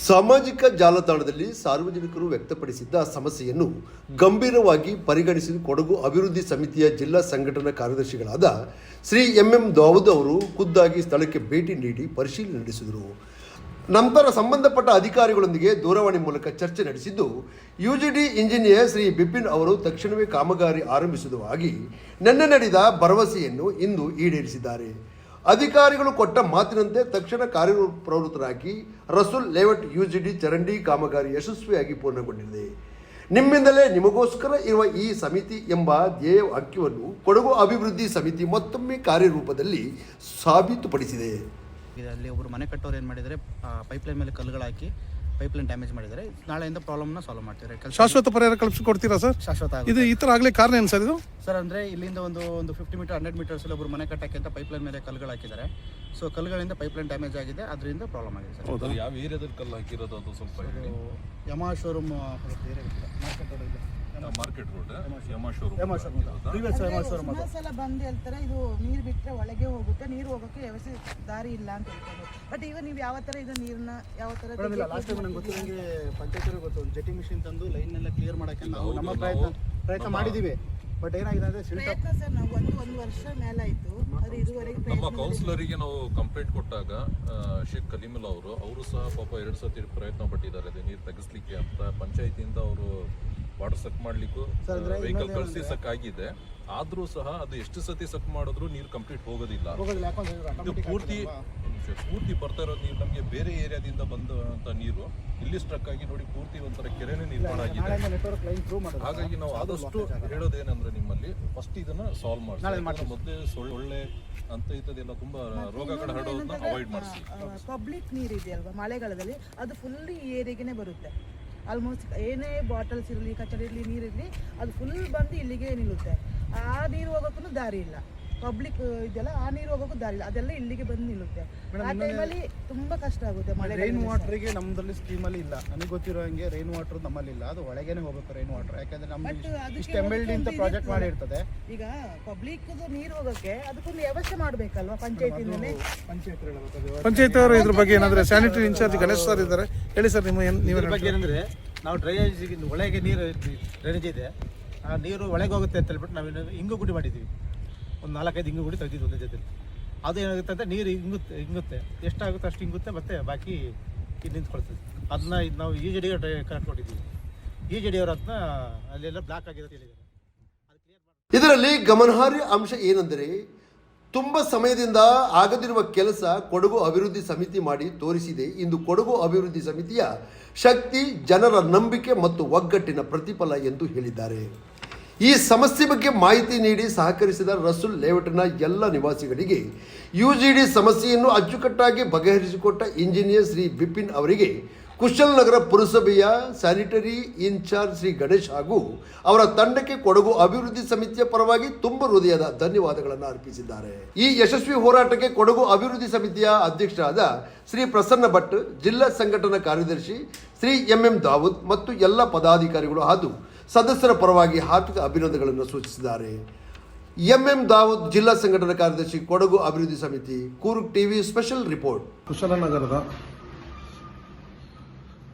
ಸಾಮಾಜಿಕ ಜಾಲತಾಣದಲ್ಲಿ ಸಾರ್ವಜನಿಕರು ವ್ಯಕ್ತಪಡಿಸಿದ್ದ ಸಮಸ್ಯೆಯನ್ನು ಗಂಭೀರವಾಗಿ ಪರಿಗಣಿಸಿದ ಕೊಡಗು ಅಭಿವೃದ್ಧಿ ಸಮಿತಿಯ ಜಿಲ್ಲಾ ಸಂಘಟನಾ ಕಾರ್ಯದರ್ಶಿಗಳಾದ ಶ್ರೀ ಎಂ ದಾವೂದ್ ಅವರು ಖುದ್ದಾಗಿ ಸ್ಥಳಕ್ಕೆ ಭೇಟಿ ನೀಡಿ ಪರಿಶೀಲನೆ ನಡೆಸಿದರು. ನಂತರ ಸಂಬಂಧಪಟ್ಟ ಅಧಿಕಾರಿಗಳೊಂದಿಗೆ ದೂರವಾಣಿ ಮೂಲಕ ಚರ್ಚೆ ನಡೆಸಿದ್ದು, ಯುಜಿಡಿ ಇಂಜಿನಿಯರ್ ಶ್ರೀ ಬಿಪಿನ್ ಅವರು ತಕ್ಷಣವೇ ಕಾಮಗಾರಿ ಆರಂಭಿಸುವುದಾಗಿ ನಿನ್ನೆ ನಡೆದ ಭರವಸೆಯನ್ನು ಇಂದು ಈಡೇರಿಸಿದ್ದಾರೆ. ಅಧಿಕಾರಿಗಳು ಕೊಟ್ಟ ಮಾತಿನಂತೆ ತಕ್ಷಣ ಕಾರ್ಯಪ್ರವೃತ್ತರಾಗಿ ರಸೂಲ್ ಲೇಔಟ್ ಯುಜಿಡಿ ಚರಂಡಿ ಕಾಮಗಾರಿ ಯಶಸ್ವಿಯಾಗಿ ಪೂರ್ಣಗೊಂಡಿದೆ. ನಿಮ್ಮಿಂದಲೇ ನಿಮಗೋಸ್ಕರ ಇರುವ ಈ ಸಮಿತಿ ಎಂಬ ಧ್ಯೇಯ ವಾಕ್ಯವನ್ನು ಕೊಡಗು ಅಭಿವೃದ್ಧಿ ಸಮಿತಿ ಮತ್ತೊಮ್ಮೆ ಕಾರ್ಯರೂಪದಲ್ಲಿ ಸಾಬೀತುಪಡಿಸಿದೆ. ಅಲ್ಲಿ ಒಬ್ಬರು ಮನೆ ಕಟ್ಟೋರು ಏನು ಮಾಡಿದರೆ ಪೈಪ್ಲೈನ್ ಮೇಲೆ ಕಲ್ಲುಗಳು ಹಾಕಿ ಪೈಪ್ಲೈನ್ ಡ್ಯಾಮೇಜ್ ಮಾಡಿದ್ದಾರೆ. ನಾಳೆಯಿಂದ ಪ್ರಾಬ್ಲಮ್ನ ಸಾಲ್ವ್ ಮಾಡ್ತೀವಿ. ಶಾಶ್ವತ ಪರಿಹಾರ ಕಲ್ಪಿಸಿಕೊಡ್ತೀರಾ ಸರ್? ಶಾಶ್ವತ ಇದು ಈ ಥರ ಆಗಲಿ ಕಾರಣ ಏನು ಸರ್ ಇದು? ಸರ್ ಅಂದರೆ ಇಲ್ಲಿಂದ ಒಂದು 50 ಮೀಟರ್ 100 ಮೀಟರ್ಸಲ್ಲಿ ಒಬ್ಬರು ಮನೆ ಕಟ್ಟಕ್ಕೆ ಅಂತ ಪೈಪ್ಲೈನ್ ಮೇಲೆ ಕಲ್ಲುಗಳು ಹಾಕಿದ್ದಾರೆ. ಸೊ ಕಲ್ಲುಗಳಿಂದ ಪೈಪ್ಲೈನ್ ಡ್ಯಾಮೇಜ್ ಆಗಿದೆ, ಅದರಿಂದ ಪ್ರಾಬ್ಲಮ್ ಆಗಿದೆ ಸರ್. ಹೌದಾ? ಯಾವ ಏರಿಯಾದಲ್ಲಿ ಕಲ್ಲು ಹಾಕಿರೋದು ಅದು ಸ್ವಲ್ಪ ಹೇಳಿ. ಯಮಾ ಶೋರೂಮ್ ಮಾರ್ಕೆಟ್ ರೋಡ್ ಯಮಾ ಶೋರೂಮ್ ಸಲ ಬಂದು ಹೇಳ್ತಾರೆ ಇದು ನೀರು ಬಿಟ್ಟರೆ ಒಳಗೆ ಹೋಗುತ್ತೆ, ನೀರು ಹೋಗೋಕ್ಕೆ ವ್ಯವಸ್ಥೆ ದಾರಿ ಇಲ್ಲ ಅಂತ ಹೇಳ್ತಾರೆ. ಬಟ್ ಈಗ ನೀವು ಯಾವ ಥರ ಇದು ನೀರನ್ನ ಯಾವ ಥರ ಲಾಸ್ಟ್ ಟೈಮ್ ನಂಗೆ ಗೊತ್ತಿರೋಂಗೆ ಪಂಚಾಯತ್ ಗೊತ್ತು, ಜೆಟ್ಟಿಂಗ್ ಮಿಷಿನ್ ತಂದು ಲೈನೆಲ್ಲ ಕ್ಲಿಯರ್ ಮಾಡೋಕ್ಕೆ ನಾವು ನಮ್ಮ ಪ್ರಯತ್ನ ಮಾಡಿದ್ದೀವಿ. ಬಟ್ ಏನಾಗಿದೆ ಅಂದರೆ ಪ್ರಯತ್ನ ಸರ್ ನಾವು ಒಂದು ವರ್ಷ ಮೇಲಾಯಿತು, ಅದು ಇದುವರೆಗೆ ನಮ್ಮ ಕೌನ್ಸಿಲರಿಗೆ ನಾವು ಕಂಪ್ಲೇಂಟ್ ಕೊಟ್ಟಾಗ ಶೇಖ್ ಕಲೀಮುಲ್ಲಾ ಅವರು ಸಹ ಪಾಪ 2 ಸತಿ ಪ್ರಯತ್ನ ಪಟ್ಟಿದ್ದಾರೆ ಅದೇ ನೀರು ತೆಗಿಸ್ಲಿಕ್ಕೆ ಅಂತ. ಪಂಚಾಯತಿಯಿಂದ ಅವರು ವಾಟರ್ ಸಕ್ ಮಾಡ್ಲಿಕ್ಕೂ ವೆಹಿಕಲ್ ಕಳಿಸಿ ಸಕ್ ಆಗಿದೆ. ಆದ್ರೂ ಸಹ ಅದು ಎಷ್ಟು ಸತಿ ಸಕ್ ಮಾಡಿದ್ರು ನೀರು ಕಂಪ್ಲೀಟ್ ಹೋಗೋದಿಲ್ಲ. ಇದು ಪೂರ್ತಿ ಬರ್ತಾ ಇರೋ ನೀರು ನಮಗೆ ಬೇರೆ ಏರಿಯಾದಿಂದ ಬಂದಂತ ನೀರು ಇಲ್ಲಿ ಸ್ಟ್ರಕ್ ಆಗಿ ನೋಡಿ ಪೂರ್ತಿ ಒಂಥರ ಕೆರೆನೇ ನಿರ್ಮಾಣ ಆಗಿದೆ. ಹಾಗಾಗಿ ನಾವು ಆದಷ್ಟು ಹೇಳೋದೇನಂದ್ರೆ ನಿಮ್ಮಲ್ಲಿ ಫಸ್ಟ್ ಇದನ್ನ ಸಾಲ್ವ್ ಮಾಡಿ ಮೊದಲೇ ಸೊಳ್ಳೆ ಅಂತ ಇಂಥದ್ದೆಲ್ಲ ತುಂಬಾ ರೋಗಗಳು ಹರಡೋದನ್ನ ಅವಾಯ್ಡ್ ಮಾಡಿಸಿ. ಪಬ್ಲಿಕ್ ನೀರು ಇದೆಯಲ್ವಾ ಮಳೆಗಾಲದಲ್ಲಿ ಅದು ಫುಲ್ ಈ ಏರಿಯಾಗೆ ಬರುತ್ತೆ. ಆಲ್ಮೋಸ್ಟ್ ಏನೇ ಬಾಟಲ್ಸ್ ಇರಲಿ ಕಚಡ ಇರಲಿ ನೀರಿರಲಿ ಅದು ಫುಲ್ ಬಂದು ಇಲ್ಲಿಗೆ ನಿಲ್ಲುತ್ತೆ. ಆ ನೀರು ಹೋಗೋಕ್ಕೂ ದಾರಿ ಇಲ್ಲ. ಪಬ್ಲಿಕ್ ಇದೆಲ್ಲ ಆ ನೀರು ಹೋಗೋಕ್ಕೂ ದಾರಿ ಇಲ್ಲ, ಅದೆಲ್ಲ ಇಲ್ಲಿಗೆ ಬಂದು ನಿಲ್ಲುತ್ತೆ. ಆ ಟೈಮಲ್ಲಿ ತುಂಬಾ ಕಷ್ಟ ಆಗುತ್ತೆ. ಮಳೆ ರೈನ್ ವಾಟರ್ಗೆ ನಮ್ಮದಲ್ಲಿ ಸ್ಕೀಮಲ್ಲಿ ಇಲ್ಲ, ನನಗೆ ಗೊತ್ತಿರೋ ಹಂಗೆ ರೈನ್ ವಾಟರ್ ನಮ್ಮಲ್ಲಿ ಇಲ್ಲ. ಅದು ಒಳಗೇನೆ ಹೋಗ್ಬೇಕು ರೈನ್ ವಾಟರ್, ಯಾಕಂದ್ರೆ ನಮ್ಗೆ ಇಷ್ಟು MLD ಅಂತ ಪ್ರಾಜೆಕ್ಟ್ ಮಾಡಿರ್ತದೆ. ಈಗ ಪಬ್ಲಿಕ್ ನೀರು ಹೋಗೋಕ್ಕೆ ಅದಕ್ಕೊಂದು ವ್ಯವಸ್ಥೆ ಮಾಡಬೇಕಲ್ವಾ ಪಂಚಾಯತಿನಲ್ಲಿ. ಪಂಚಾಯತ್ ಅವರು ಇದ್ರ ಬಗ್ಗೆ ಏನಾದ್ರೆ ಸ್ಯಾನಿಟರಿ ಇನ್ಚಾರ್ಜ್ ಗಣೇಶ್ ಸರ್ ಇದ್ದಾರೆ, ಹೇಳಿ ಸರ್. ನಿಮ್ಮ ಬಗ್ಗೆ ಏನಂದ್ರೆ ನಾವು ಡ್ರೈನೇಜ್ ಒಳಗೆ ನೀರು ಡ್ರೈನೇಜ್ ಇದೆ, ಆ ನೀರು ಒಳಗೆ ಹೋಗುತ್ತೆ ಅಂತ ಹೇಳ್ಬಿಟ್ಟು ನಾವು ಇಂಗು ಗುಡಿ ಮಾಡಿದ್ದೀವಿ. ಒಂದು 4-5 ಇಂಗು ಗುಡಿ ತೆಗೆದಿದ್ದು ಒಂದೇ ಜೊತೆ. ಅದು ಏನಾಗುತ್ತೆ ಅಂತ ನೀರು ಹಿಂಗುತ್ತೆ ಎಷ್ಟಾಗುತ್ತೆ ಅಷ್ಟು ಹಿಂಗುತ್ತೆ, ಮತ್ತೆ ಬಾಕಿ ನಿಂತ್ಕೊಳ್ತದೆ. ಅದನ್ನ ನಾವು UJD ಕನೆಕ್ಟ್ ಕೊಟ್ಟಿದ್ದೀವಿ. UJD ಅವರು ಅದನ್ನ ಅಲ್ಲೆಲ್ಲ ಬ್ಲಾಕ್ ಆಗಿದೆ ಹೇಳಿದ್ದಾರೆ. ಇದರಲ್ಲಿ ಗಮನಾರ್ಹ ಅಂಶ ಏನೆಂದರೆ, ತುಂಬ ಸಮಯದಿಂದ ಆಗದಿರುವ ಕೆಲಸ ಕೊಡಗು ಅಭಿವೃದ್ಧಿ ಸಮಿತಿ ಮಾಡಿ ತೋರಿಸಿದೆ. ಇಂದು ಕೊಡಗು ಅಭಿವೃದ್ಧಿ ಸಮಿತಿಯ ಶಕ್ತಿ ಜನರ ನಂಬಿಕೆ ಮತ್ತು ಒಗ್ಗಟ್ಟಿನ ಪ್ರತಿಫಲ ಎಂದು ಹೇಳಿದ್ದಾರೆ. ಈ ಸಮಸ್ಯೆ ಬಗ್ಗೆ ಮಾಹಿತಿ ನೀಡಿ ಸಹಕರಿಸಿದ ರಸೂಲ್ ಲೇಔಟ್ನ ಎಲ್ಲ ನಿವಾಸಿಗಳಿಗೆ UGD ಸಮಸ್ಯೆಯನ್ನು ಅಚ್ಚುಕಟ್ಟಾಗಿ ಬಗೆಹರಿಸಿಕೊಟ್ಟ ಇಂಜಿನಿಯರ್ ಶ್ರೀ ಬಿಪಿನ್ ಅವರಿಗೆ ಕುಶಲನಗರ ಪುರಸಭೆಯ ಸ್ಯಾನಿಟರಿ ಇನ್ಚಾರ್ಜ್ ಶ್ರೀ ಗಣೇಶ್ ಹಾಗೂ ಅವರ ತಂಡಕ್ಕೆ ಕೊಡಗು ಅಭಿವೃದ್ಧಿ ಸಮಿತಿಯ ಪರವಾಗಿ ತುಂಬ ಹೃದಯದ ಧನ್ಯವಾದಗಳನ್ನು ಅರ್ಪಿಸಿದ್ದಾರೆ. ಈ ಯಶಸ್ವಿ ಹೋರಾಟಕ್ಕೆ ಕೊಡಗು ಅಭಿವೃದ್ಧಿ ಸಮಿತಿಯ ಅಧ್ಯಕ್ಷರಾದ ಶ್ರೀ ಪ್ರಸನ್ನ ಭಟ್, ಜಿಲ್ಲಾ ಸಂಘಟನಾ ಕಾರ್ಯದರ್ಶಿ ಶ್ರೀ ಎಂ ದಾವೂದ್ ಮತ್ತು ಎಲ್ಲ ಪದಾಧಿಕಾರಿಗಳು ಹಾಗೂ ಸದಸ್ಯರ ಪರವಾಗಿ ಹಾರ್ದಿಕ ಅಭಿನಂದನೆಗಳನ್ನು ಸೂಚಿಸಿದ್ದಾರೆ. ಎಂ ದಾವೂದ್, ಜಿಲ್ಲಾ ಸಂಘಟನಾ ಕಾರ್ಯದರ್ಶಿ, ಕೊಡಗು ಅಭಿವೃದ್ಧಿ ಸಮಿತಿ, ಕೂರ್ಗ್ ಟಿವಿ ಸ್ಪೆಷಲ್ ರಿಪೋರ್ಟ್. ಕುಶಲನಗರದ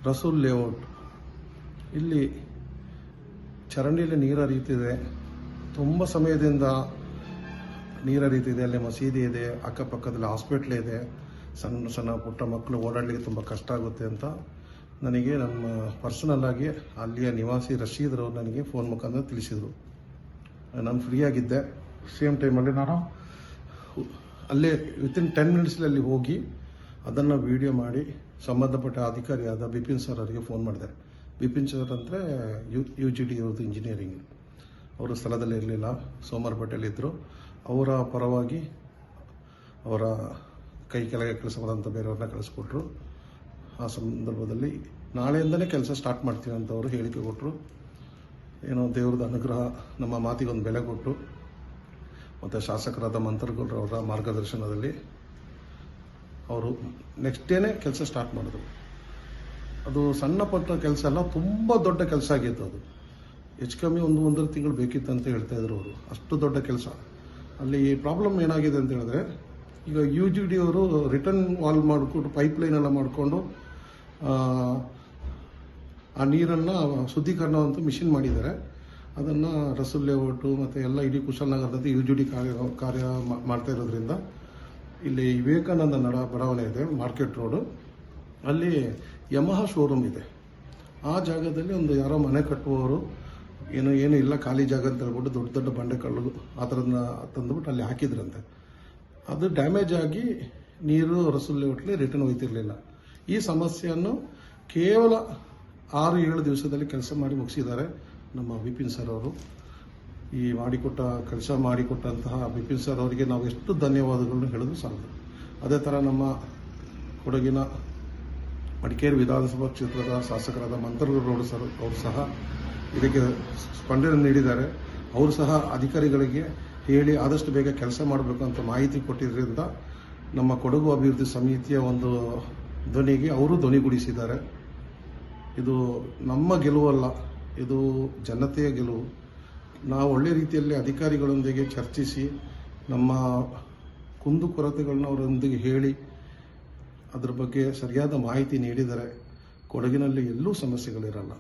ರಸೂಲ್ ಲೇಔಟ್ ಇಲ್ಲಿ ಚರಂಡಿಯಲ್ಲಿ ನೀರು ಹರಿಯುತ್ತಿದೆ. ತುಂಬ ಸಮಯದಿಂದ ನೀರು ಹರಿಯುತ್ತಿದೆ. ಅಲ್ಲಿ ಮಸೀದಿ ಇದೆ, ಅಕ್ಕಪಕ್ಕದಲ್ಲಿ ಹಾಸ್ಪಿಟ್ಲ್ ಇದೆ. ಸಣ್ಣ ಸಣ್ಣ ಪುಟ್ಟ ಮಕ್ಕಳು ಓಡಾಡಲಿಕ್ಕೆ ತುಂಬ ಕಷ್ಟ ಆಗುತ್ತೆ ಅಂತ ನನಗೆ ನಮ್ಮ ಪರ್ಸನಲ್ ಆಗಿ ಅಲ್ಲಿಯ ನಿವಾಸಿ ರಶೀದ್ರವರು ನನಗೆ ಫೋನ್ ಮುಖಾಂತರ ತಿಳಿಸಿದರು. ನಾನು ಫ್ರೀಯಾಗಿದ್ದೆ. ಸೇಮ್ ಟೈಮಲ್ಲಿ ನಾನು ಅಲ್ಲೇ ವಿತಿನ್ 10 ಮಿನಿಟ್ಸಲ್ಲಿ ಹೋಗಿ ಅದನ್ನು ವಿಡಿಯೋ ಮಾಡಿ ಸಂಬಂಧಪಟ್ಟ ಅಧಿಕಾರಿಯಾದ ಬಿಪಿನ್ ಸರ್ ಅವರಿಗೆ ಫೋನ್ ಮಾಡಿದ್ದಾರೆ. ಬಿಪಿನ್ ಸರ್ ಅಂದರೆ UGD ಅವ್ರದ್ದು ಇಂಜಿನಿಯರಿಂಗ್. ಅವರು ಸ್ಥಳದಲ್ಲಿ ಇರಲಿಲ್ಲ, ಸೋಮವಾರಪೇಟೆಯಲ್ಲಿದ್ದರು. ಅವರ ಪರವಾಗಿ ಅವರ ಕೈ ಕೆಳಗೆ ಕೆಲಸ ಮಾಡೋಂಥ ಬೇರೆಯವ್ರನ್ನ ಕಳಿಸ್ಕೊಟ್ರು. ಆ ಸಂದರ್ಭದಲ್ಲಿ ನಾಳೆಯಿಂದಲೇ ಕೆಲಸ ಸ್ಟಾರ್ಟ್ ಮಾಡ್ತೀವಿ ಅಂತ ಅವರು ಹೇಳಿಕೆ ಕೊಟ್ಟರು. ಏನೋ ದೇವ್ರದ್ದು ಅನುಗ್ರಹ, ನಮ್ಮ ಮಾತಿಗೊಂದು ಬೆಲೆ ಕೊಟ್ಟು ಮತ್ತು ಶಾಸಕರಾದ ಮಂತ್ರಗೌಡರವರ ಮಾರ್ಗದರ್ಶನದಲ್ಲಿ ಅವರು ನೆಕ್ಸ್ಟ್ ಡೇನೇ ಕೆಲಸ ಸ್ಟಾರ್ಟ್ ಮಾಡಿದ್ರು. ಅದು ಸಣ್ಣ ಪುಟ್ಟ ಕೆಲಸ ಅಲ್ಲ, ತುಂಬ ದೊಡ್ಡ ಕೆಲಸ ಆಗಿತ್ತು. ಅದು ಹೆಚ್ಚು ಕಮ್ಮಿ ಒಂದೂವರೆ ತಿಂಗಳು ಬೇಕಿತ್ತು ಅಂತ ಹೇಳ್ತಾ ಇದ್ರು ಅವರು. ಅಷ್ಟು ದೊಡ್ಡ ಕೆಲಸ. ಅಲ್ಲಿ ಪ್ರಾಬ್ಲಮ್ ಏನಾಗಿದೆ ಅಂತ ಹೇಳಿದ್ರೆ, ಈಗ UGD ಅವರು ರಿಟರ್ನ್ ವಾಲ್ ಮಾಡಿಕೊಂಡು ಪೈಪ್ಲೈನ್ ಎಲ್ಲ ಮಾಡಿಕೊಂಡು ಆ ನೀರನ್ನು ಶುದ್ಧೀಕರಣ ಅಂತ ಮಿಷಿನ್ ಮಾಡಿದ್ದಾರೆ. ಅದನ್ನು ರಸೂಲ್ ಲೇಔಟು ಮತ್ತು ಎಲ್ಲ ಇಡೀ ಕುಶಾಲನಗರದಲ್ಲಿ ಯುಜಿಡಿ ಕಾರ್ಯ ಮಾಡ್ತಾ ಇರೋದ್ರಿಂದ ಇಲ್ಲಿ ವಿವೇಕಾನಂದ ಬಡಾವಣೆ ಇದೆ, ಮಾರ್ಕೆಟ್ ರೋಡು, ಅಲ್ಲಿ ಯಮಹ ಶೋರೂಮ್ ಇದೆ. ಆ ಜಾಗದಲ್ಲಿ ಒಂದು ಯಾರೋ ಮನೆ ಕಟ್ಟುವವರು ಏನು ಇಲ್ಲ ಖಾಲಿ ಜಾಗ ಅಂತ ಹೇಳ್ಬಿಟ್ಟು ದೊಡ್ಡ ದೊಡ್ಡ ಬಂಡೆಕಲ್ಲು ಆ ಥರದನ್ನ ತಂದುಬಿಟ್ಟು ಅಲ್ಲಿ ಹಾಕಿದ್ರಂತೆ. ಅದು ಡ್ಯಾಮೇಜ್ ಆಗಿ ನೀರು ರಸೂಲ್ ಲೇಔಟ್ಲಿ ರಿಟರ್ನ್ ಹೋಯ್ತಿರ್ಲಿಲ್ಲ. ಈ ಸಮಸ್ಯೆಯನ್ನು ಕೇವಲ 6-7 ದಿವಸದಲ್ಲಿ ಕೆಲಸ ಮಾಡಿ ಮುಗಿಸಿದ್ದಾರೆ ನಮ್ಮ ವಿಪಿನ್ ಸರ್ ಅವರು. ಈ ಕೆಲಸ ಮಾಡಿಕೊಟ್ಟಂತಹ ವಿಪಿನ್ ಸರ್ ಅವರಿಗೆ ನಾವು ಎಷ್ಟು ಧನ್ಯವಾದಗಳನ್ನು ಹೇಳಿದ್ರು ಸಾಲದು. ಅದೇ ಥರ ನಮ್ಮ ಕೊಡಗಿನ ಮಡಿಕೇರಿ ವಿಧಾನಸಭಾ ಕ್ಷೇತ್ರದ ಶಾಸಕರಾದ ಮಂತ್ರಗೌಡ ಸರ್ ಅವರು ಸಹ ಇದಕ್ಕೆ ಸ್ಪಂದನೆ ನೀಡಿದ್ದಾರೆ. ಅವರು ಸಹ ಅಧಿಕಾರಿಗಳಿಗೆ ಹೇಳಿ ಆದಷ್ಟು ಬೇಗ ಕೆಲಸ ಮಾಡಬೇಕು ಅಂತ ಮಾಹಿತಿ ಕೊಟ್ಟಿದ್ದರಿಂದ ನಮ್ಮ ಕೊಡಗು ಅಭಿವೃದ್ಧಿ ಸಮಿತಿಯ ಒಂದು ಧ್ವನಿಗೆ ಅವರು ಧ್ವನಿಗೂಡಿಸಿದ್ದಾರೆ. ಇದು ನಮ್ಮ ಗೆಲುವಲ್ಲ, ಇದು ಜನತೆಯ ಗೆಲುವು. ನಾವು ಒಳ್ಳೆ ರೀತಿಯಲ್ಲಿ ಅಧಿಕಾರಿಗಳೊಂದಿಗೆ ಚರ್ಚಿಸಿ ನಮ್ಮ ಕುಂದುಕೊರತೆಗಳನ್ನ ಅವರೊಂದಿಗೆ ಹೇಳಿ ಅದರ ಬಗ್ಗೆ ಸರಿಯಾದ ಮಾಹಿತಿ ನೀಡಿದರೆ ಕೊಡಗಿನಲ್ಲಿ ಎಲ್ಲೂ ಸಮಸ್ಯೆಗಳಿರಲ್ಲ.